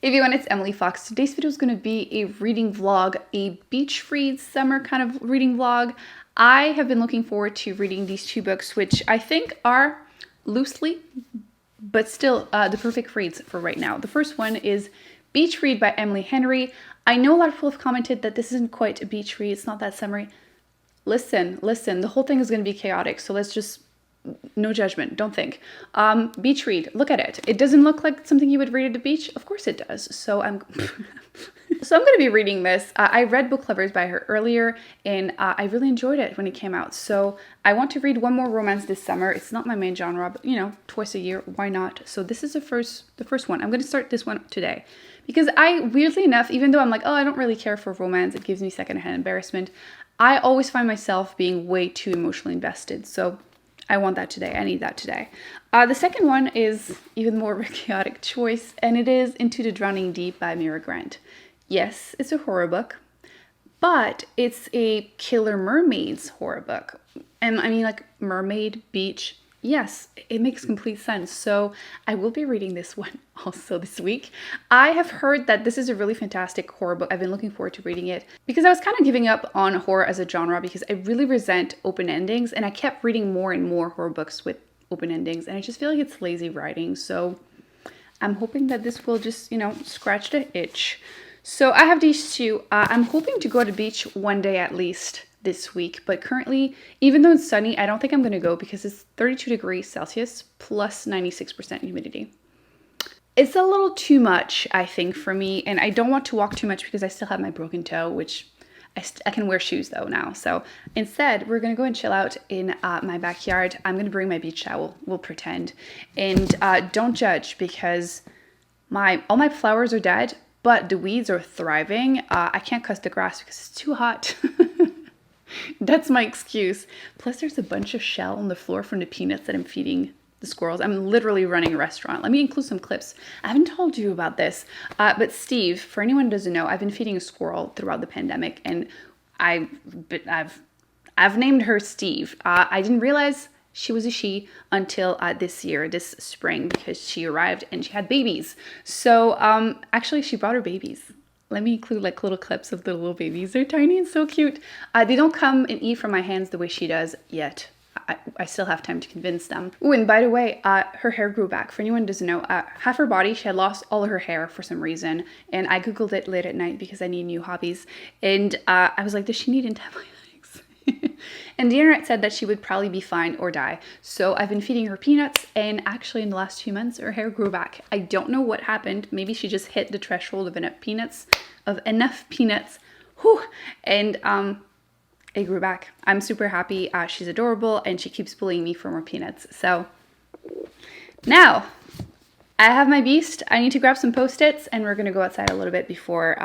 Everyone, it's Emily Fox. Today's video is going to be a reading vlog, a beach read summer kind of reading vlog. I have been looking forward to reading these two books, which I think are loosely, but still the perfect reads for right now. The first one is Beach Read by Emily Henry. I know a lot of people have commented that this isn't quite a beach read. It's not that summery. Listen, the whole thing is going to be chaotic. So let's just, no judgment, don't think. Beach read, look at it. It doesn't look like something you would read at the beach. Of course it does. So I'm going to be reading this. I read Book Lovers by her earlier, and I really enjoyed it when it came out. So I want to read one more romance this summer. It's not my main genre, but you know, twice a year, why not? So this is the first one. I'm going to start this one today because weirdly enough, even though I'm like, oh, I don't really care for romance, it gives me secondhand embarrassment, I always find myself being way too emotionally invested. So I want that today. I need that today. The second one is even more of a chaotic choice, and it is Into the Drowning Deep by Mira Grant. Yes, it's a horror book, but it's a killer mermaids horror book. And I mean, like, mermaid, beach. Yes, it makes complete sense. So I will be reading this one also this week. I have heard that this is a really fantastic horror book. I've been looking forward to reading it because I was kind of giving up on horror as a genre because I really resent open endings, and I kept reading more and more horror books with open endings, and I just feel like it's lazy writing. So I'm hoping that this will just, you know, scratch the itch. So I have these two. I'm hoping to go to the beach one day at least this week, but currently, even though it's sunny, I don't think I'm going to go because it's 32 degrees Celsius plus 96% humidity. It's a little too much, I think, for me, and I don't want to walk too much because I still have my broken toe, which I can wear shoes though now. So instead, we're going to go and chill out in my backyard. I'm going to bring my beach towel, we'll pretend, and don't judge because all my flowers are dead, but the weeds are thriving. I can't cut the grass because it's too hot. That's my excuse. Plus, there's a bunch of shell on the floor from the peanuts that I'm feeding the squirrels. I'm literally running a restaurant. Let me include some clips. I haven't told you about this, but Steve, for anyone who doesn't know, I've been feeding a squirrel throughout the pandemic, and I've named her Steve. I didn't realize she was a she until this spring, because she arrived and she had babies. So actually, she brought her babies. Let me include like little clips of the little babies. They're tiny and so cute. They don't come and eat from my hands the way she does yet. I still have time to convince them. Ooh, and by the way, her hair grew back. For anyone who doesn't know, half her body, she had lost all of her hair for some reason. And I Googled it late at night because I need new hobbies. And I was like, does she need antibiotics? And the internet said that she would probably be fine or die. So I've been feeding her peanuts, and actually in the last 2 months, her hair grew back. I don't know what happened. Maybe she just hit the threshold of enough peanuts. Whew, and it grew back. I'm super happy. She's adorable, and she keeps bullying me for more peanuts. So now I have my beast. I need to grab some Post-its, and we're gonna go outside a little bit before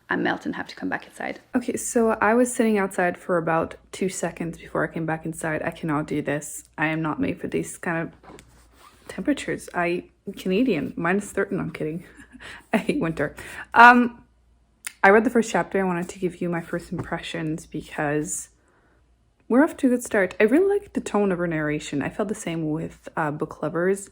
I melt and have to come back inside. Okay, so I was sitting outside for about 2 seconds before I came back inside. I cannot do this. I am not made for these kind of temperatures. I'm Canadian, -30. No, I'm kidding. I hate winter. I read the first chapter. I wanted to give you my first impressions because we're off to a good start. I really like the tone of her narration. I felt the same with Book Lovers.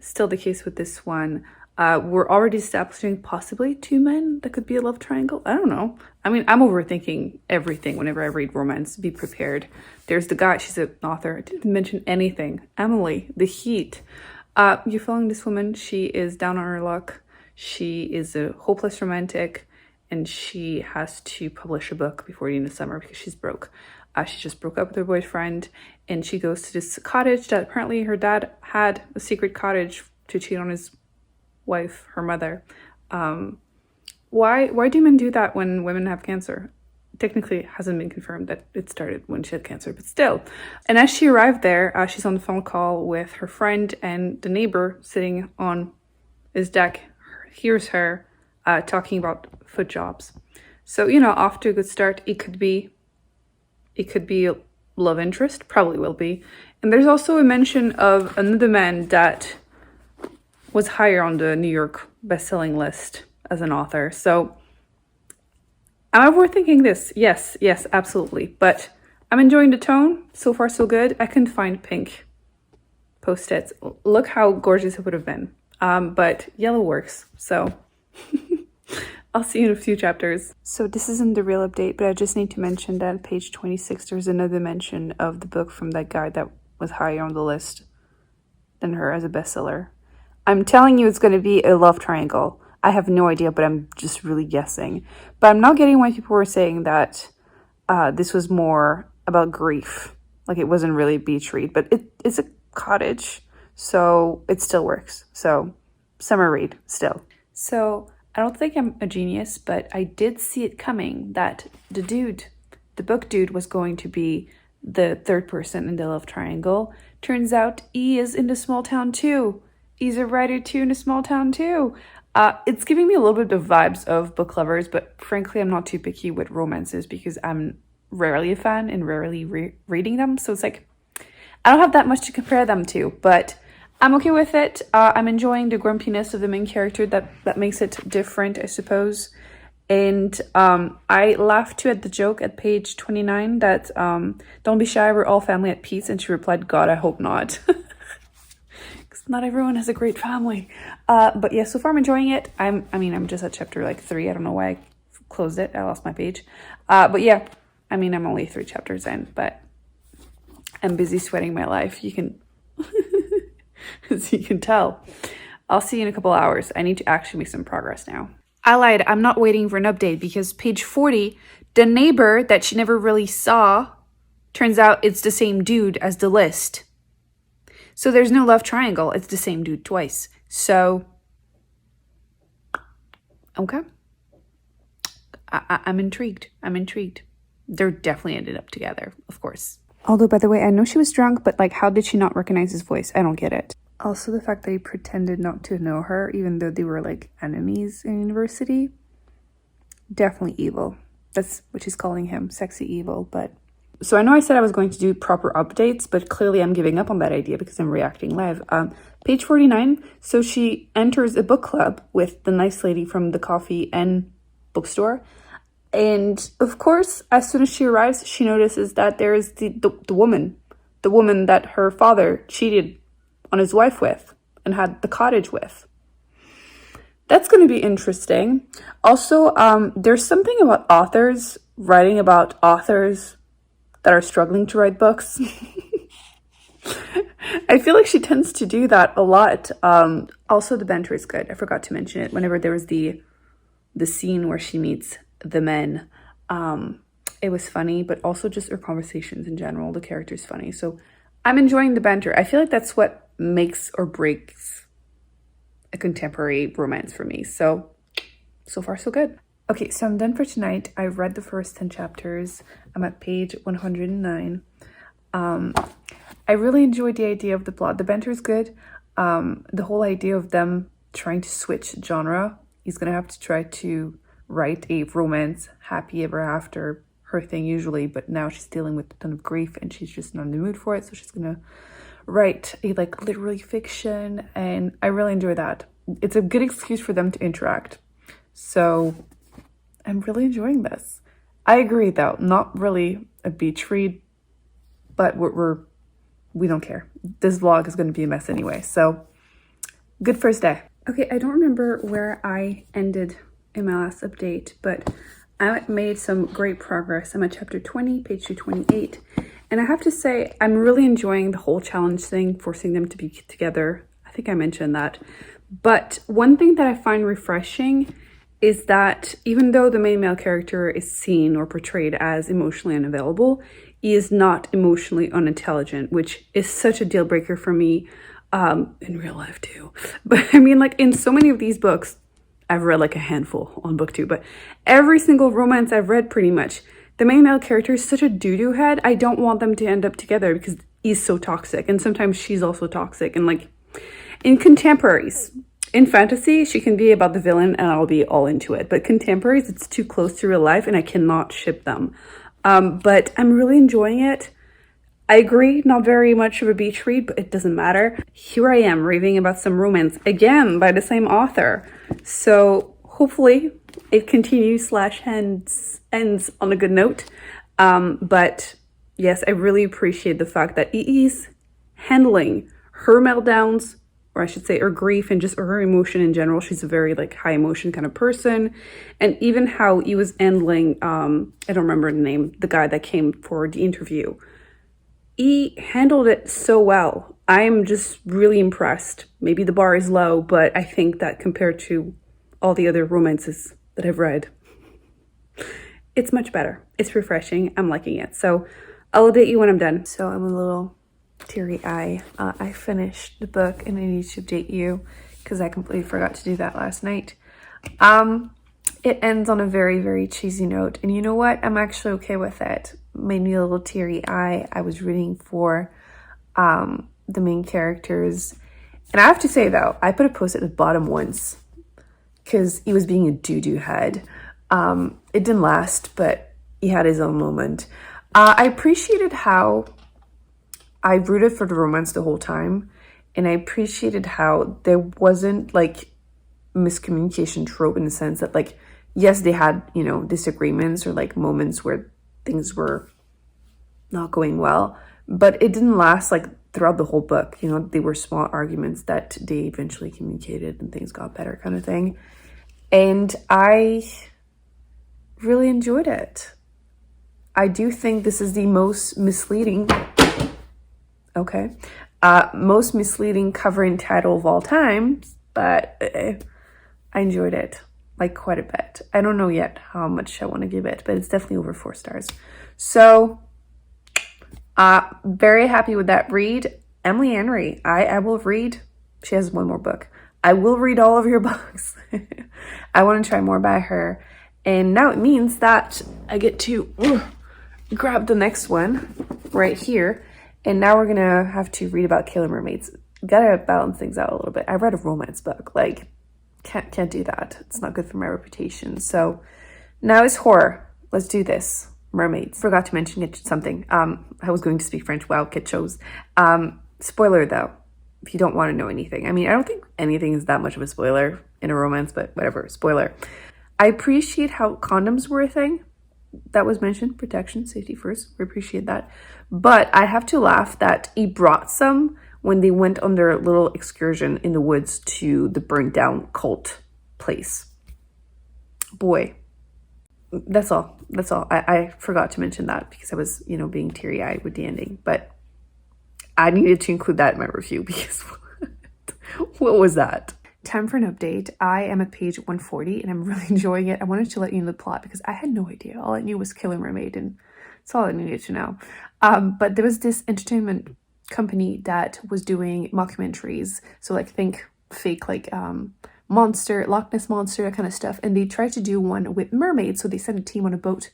Still the case with this one. We're already establishing possibly two men that could be a love triangle. I don't know. I mean, I'm overthinking everything whenever I read romance. Be prepared. There's the guy. She's an author. I didn't mention anything. Emily, the heat. You're following this woman. She is down on her luck. She is a hopeless romantic, and she has to publish a book before the end of summer because she's broke. She just broke up with her boyfriend, and she goes to this cottage that apparently her dad had a secret cottage to cheat on his wife, her mother. Why do men do that when women have cancer? Technically, it hasn't been confirmed that it started when she had cancer, but still. And as she arrived there, she's on the phone call with her friend, and the neighbor sitting on his deck hears her talking about foot jobs. So, you know, off to a good start. It could be a love interest, probably will be. And there's also a mention of another man that was higher on the New York bestselling list as an author. So am I overthinking this? Yes, absolutely. But I'm enjoying the tone. So far, so good. I couldn't find pink Post-its. Look how gorgeous it would have been. But yellow works. So I'll see you in a few chapters. So this isn't the real update, but I just need to mention that at page 26, there's another mention of the book from that guy that was higher on the list than her as a bestseller. I'm telling you it's going to be a love triangle. I have no idea, but I'm just really guessing. But I'm not getting why people were saying that this was more about grief. Like it wasn't really a beach read, but it's a cottage, so it still works. So summer read still. So I don't think I'm a genius, but I did see it coming that the book dude was going to be the third person in the love triangle. Turns out E is in the small town too. E's a writer too in a small town too. It's giving me a little bit of vibes of book lovers, but frankly, I'm not too picky with romances because I'm rarely a fan and rarely reading them. So it's like, I don't have that much to compare them to, but I'm okay with it. I'm enjoying the grumpiness of the main character that makes it different, I suppose. And I laughed too at the joke at page 29 that don't be shy, we're all family at peace. And she replied, God, I hope not. Not everyone has a great family. But yeah, so far I'm enjoying it. I'm just at chapter like 3. I don't know why I closed it. I lost my page. But yeah, I'm only 3 chapters in, but I'm busy sweating my life. You can, as you can tell. I'll see you in a couple hours. I need to actually make some progress now. I lied. I'm not waiting for an update because page 40, the neighbor that she never really saw, turns out it's the same dude as the list. So there's no love triangle. It's the same dude twice. So, okay. I'm intrigued. They're definitely ended up together, of course. Although, by the way, I know she was drunk, but like, how did she not recognize his voice? I don't get it. Also, the fact that he pretended not to know her, even though they were like enemies in university. Definitely evil. That's what she's calling him, sexy evil, but... So I know I said I was going to do proper updates, but clearly I'm giving up on that idea because I'm reacting live. Page 49, so she enters a book club with the nice lady from the coffee and bookstore. And of course, as soon as she arrives, she notices that there is the woman that her father cheated on his wife with and had the cottage with. That's going to be interesting. Also, there's something about authors writing about authors that are struggling to write books. I feel like she tends to do that a lot. Also, the banter is good. I forgot to mention it. Whenever there was the scene where she meets the men, it was funny, but also just her conversations in general. The character's funny. So I'm enjoying the banter. I feel like that's what makes or breaks a contemporary romance for me. So far, so good. Okay, so I'm done for tonight. I've read the first 10 chapters. I'm at page 109. I really enjoyed the idea of the plot. The banter is good. The whole idea of them trying to switch genre. He's going to have to try to write a romance, happy ever after, her thing usually, but now she's dealing with a ton of grief and she's just not in the mood for it. So she's going to write a like literary fiction, and I really enjoy that. It's a good excuse for them to interact. So I'm really enjoying this. I agree though, not really a beach read, but we don't care. This vlog is going to be a mess anyway, so good first day. Okay, I don't remember where I ended in my last update, but I made some great progress. I'm at chapter 20, page 228, and I have to say I'm really enjoying the whole challenge thing, forcing them to be together. I think I mentioned that. But one thing that I find refreshing is that even though the main male character is seen or portrayed as emotionally unavailable, he is not emotionally unintelligent, which is such a deal breaker for me in real life too. But I mean, like in so many of these books, I've read like a handful on Booktube, but every single romance I've read pretty much, the main male character is such a doo-doo head. I don't want them to end up together because he's so toxic. And sometimes she's also toxic. And like in contemporaries, in fantasy, she can be about the villain and I'll be all into it. But contemporaries, it's too close to real life and I cannot ship them. But I'm really enjoying it. I agree, not very much of a beach read, but it doesn't matter. Here I am raving about some romance, again, by the same author. So hopefully it continues / ends on a good note. But yes, I really appreciate the fact that EE's handling her meltdowns or I should say her grief and just her emotion in general. She's a very like high emotion kind of person. And even how he was handling, I don't remember the name, the guy that came for the interview. He handled it so well. I'm just really impressed. Maybe the bar is low, but I think that compared to all the other romances that I've read, it's much better. It's refreshing. I'm liking it. So I'll update you when I'm done. So I'm a little teary-eyed. I finished the book and I need to update you because I completely forgot to do that last night. It ends on a very, very cheesy note. And you know what? I'm actually okay with it. Made me a little teary-eyed. I was rooting for the main characters. And I have to say, though, I put a post at the bottom once because he was being a doo-doo head. It didn't last, but he had his own moment. I appreciated how I rooted for the romance the whole time. And I appreciated how there wasn't, like, miscommunication trope in the sense that, like, yes, they had, you know, disagreements or, like, moments where things were not going well. But it didn't last, like, throughout the whole book. You know, they were small arguments that they eventually communicated and things got better kind of thing. And I really enjoyed it. I do think this is the most misleading, most misleading cover and title of all time, but I enjoyed it, like, quite a bit. I don't know yet how much I want to give it, but it's definitely over 4 stars. So, very happy with that read. Emily Henry, I will read. She has one more book. I will read all of your books. I want to try more by her. And now it means that I get to grab the next one right here. And now we're going to have to read about killer mermaids. Gotta balance things out a little bit. I read a romance book. Like, can't do that. It's not good for my reputation. So now it's horror. Let's do this. Mermaids. Forgot to mention something. I was going to speak French. Wow, kid shows. Spoiler though, if you don't want to know anything. I mean, I don't think anything is that much of a spoiler in a romance, but whatever. Spoiler. I appreciate how condoms were a thing. That was mentioned. Protection, safety first. We appreciate that. But I have to laugh that he brought some when they went on their little excursion in the woods to the burnt down cult place. Boy, that's all. I forgot to mention that because I was, you know, being teary-eyed with the ending. But I needed to include that in my review because what was that? Time for an update. I am at page 140 and I'm really enjoying it. I wanted to let you know the plot because I had no idea. All I knew was Killer Mermaid and that's all I needed to know. But there was this entertainment company that was doing mockumentaries. So like think fake like monster, Loch Ness Monster, that kind of stuff. And they tried to do one with mermaids. So they sent a team on a boat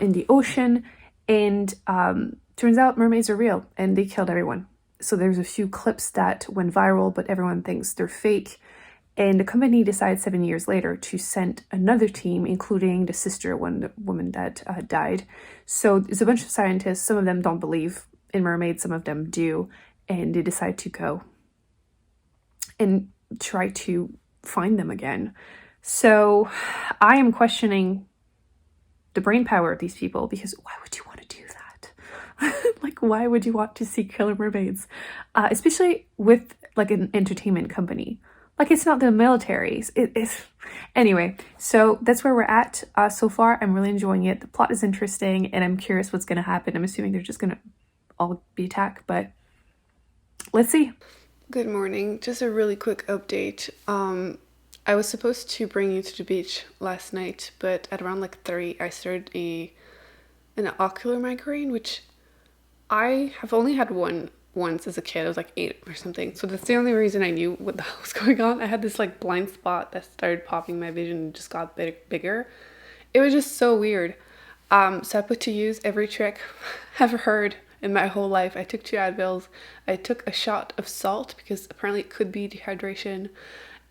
in the ocean and turns out mermaids are real and they killed everyone. So there's a few clips that went viral, but everyone thinks they're fake. And the company decides 7 years later to send another team, including the sister, the woman that died. So there's a bunch of scientists. Some of them don't believe in mermaids, some of them do. And they decide to go and try to find them again. So I am questioning the brain power of these people because why would you want to do that? Like, why would you want to see killer mermaids? Especially with like an entertainment company. Like, it's not the military. It's anyway. So that's where we're at so far. I'm really enjoying it. The plot is interesting, and I'm curious what's going to happen. I'm assuming they're just going to all be attacked, but let's see. Good morning. Just a really quick update. I was supposed to bring you to the beach last night, but at around like 3, I started an ocular migraine, which I have only had once as a kid. I was like 8 or something. So that's the only reason I knew what the hell was going on. I had this like blind spot that started popping my vision and just got bigger. It was just so weird. So I put to use every trick I've heard in my whole life. I took 2 Advils. I took a shot of salt because apparently it could be dehydration.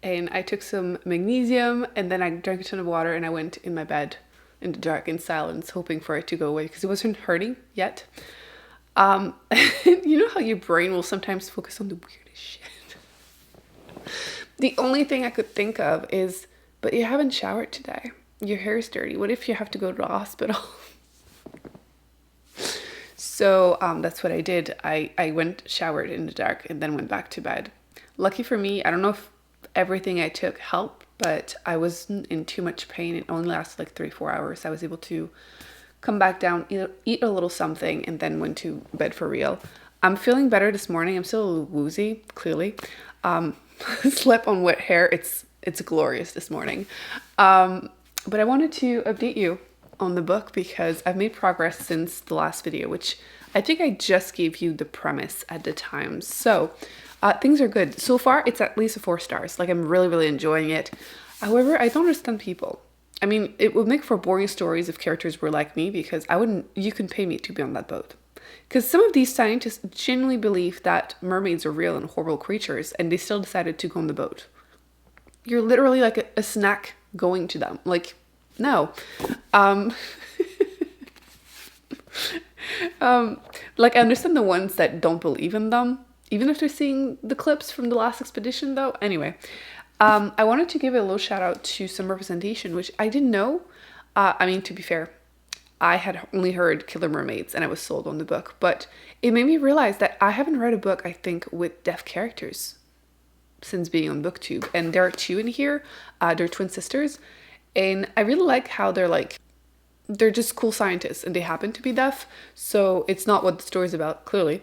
And I took some magnesium and then I drank a ton of water and I went in my bed in the dark in silence, hoping for it to go away because it wasn't hurting yet. You know how your brain will sometimes focus on the weirdest shit? The only thing I could think of is, but you haven't showered today. Your hair is dirty. What if you have to go to the hospital? So that's what I did. I went showered in the dark and then went back to bed. Lucky for me, I don't know if everything I took helped, but I wasn't in too much pain. It only lasted like 3-4 hours. I was able to come back down, eat a little something, and then went to bed for real. I'm feeling better this morning. I'm still a little woozy, clearly. Slept on wet hair. It's glorious this morning. But I wanted to update you on the book because I've made progress since the last video, which I think I just gave you the premise at the time. So things are good. So far, it's at least 4 stars. Like, I'm really, really enjoying it. However, I don't understand people. I mean, it would make for boring stories if characters were like me, because you can pay me to be on that boat. Because some of these scientists genuinely believe that mermaids are real and horrible creatures, and they still decided to go on the boat. You're literally like a snack going to them. Like, no. Like, I understand the ones that don't believe in them, even after seeing the clips from the last expedition, though. Anyway, I wanted to give a little shout out to some representation, which I didn't know. I mean, to be fair, I had only heard Killer Mermaids and I was sold on the book, but it made me realize that I haven't read a book, I think, with deaf characters since being on Booktube. And there are 2 in here. They're twin sisters. And I really like how they're just cool scientists and they happen to be deaf. So it's not what the story's about, clearly.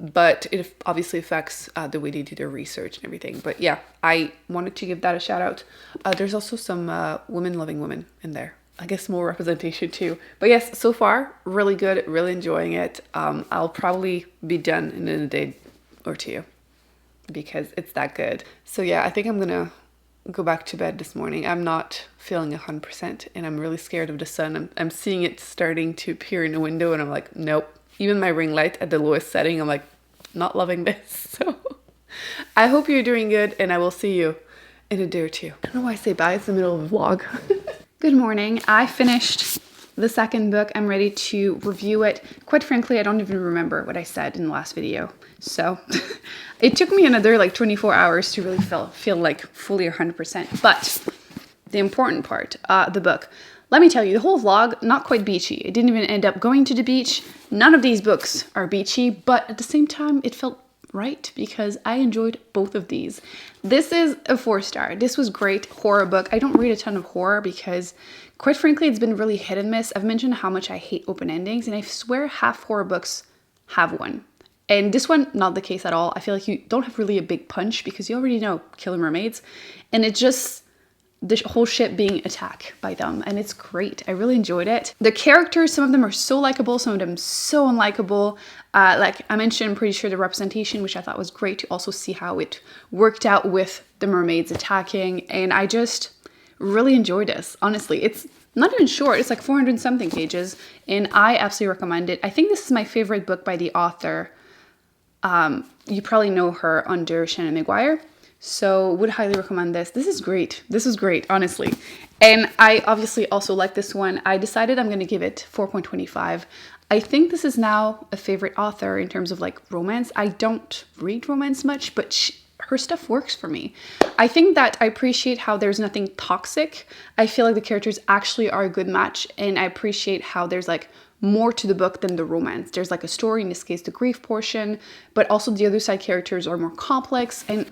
But it obviously affects the way they do their research and everything. But yeah, I wanted to give that a shout out. There's also some women-loving women in there. I guess more representation too. But yes, so far, really good, really enjoying it. I'll probably be done in a day or 2 because it's that good. So yeah, I think I'm gonna go back to bed this morning. I'm not feeling 100% and I'm really scared of the sun. I'm seeing it starting to appear in the window and I'm like, nope. Even my ring light at the lowest setting, I'm like, not loving this. So I hope you're doing good and I will see you in a day or 2. I don't know why I say bye, it's the middle of a vlog. Good morning. I finished the second book. I'm ready to review it. Quite frankly, I don't even remember what I said in the last video. So it took me another like 24 hours to really feel like fully 100%. But the important part, the book. Let me tell you, the whole vlog, not quite beachy. It didn't even end up going to the beach. None of these books are beachy, but at the same time, it felt right because I enjoyed both of these. This is a 4-star. This was great. Horror book. I don't read a ton of horror because, quite frankly, it's been really hit and miss. I've mentioned how much I hate open endings, and I swear half horror books have one. And this one, not the case at all. I feel like you don't have really a big punch because you already know Killer Mermaids, and it just the whole ship being attacked by them, and it's great. I really enjoyed it. The characters, some of them are so likable, some of them so unlikable. Like I mentioned, I'm pretty sure the representation, which I thought was great to also see how it worked out with the mermaids attacking, and I just really enjoyed this. Honestly, it's not even short. It's like 400 something pages, and I absolutely recommend it. I think this is my favorite book by the author. You probably know her under Shannon Maguire. So would highly recommend this. This is great. This is great, honestly. And I obviously also like this one. I decided I'm going to give it 4.25. I think this is now a favorite author in terms of like romance. I don't read romance much, but her stuff works for me. I think that I appreciate how there's nothing toxic. I feel like the characters actually are a good match, and I appreciate how there's like more to the book than the romance. There's like a story, in this case the grief portion, but also the other side characters are more complex, and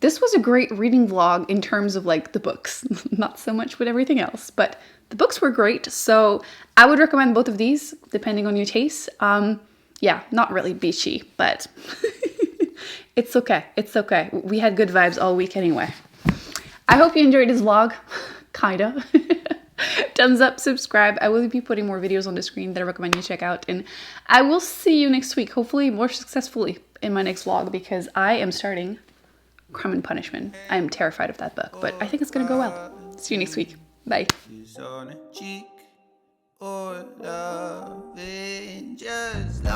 this was a great reading vlog in terms of like the books. Not so much with everything else, but the books were great, so I would recommend both of these depending on your taste. Yeah, not really beachy, but it's okay. It's okay. We had good vibes all week anyway. I hope you enjoyed this vlog. Kinda. Thumbs up, subscribe. I will be putting more videos on the screen that I recommend you check out, and I will see you next week, hopefully more successfully in my next vlog, because I am starting Crime and Punishment. I am terrified of that book, but I think it's gonna go well. See you next week. Bye. Or loving just like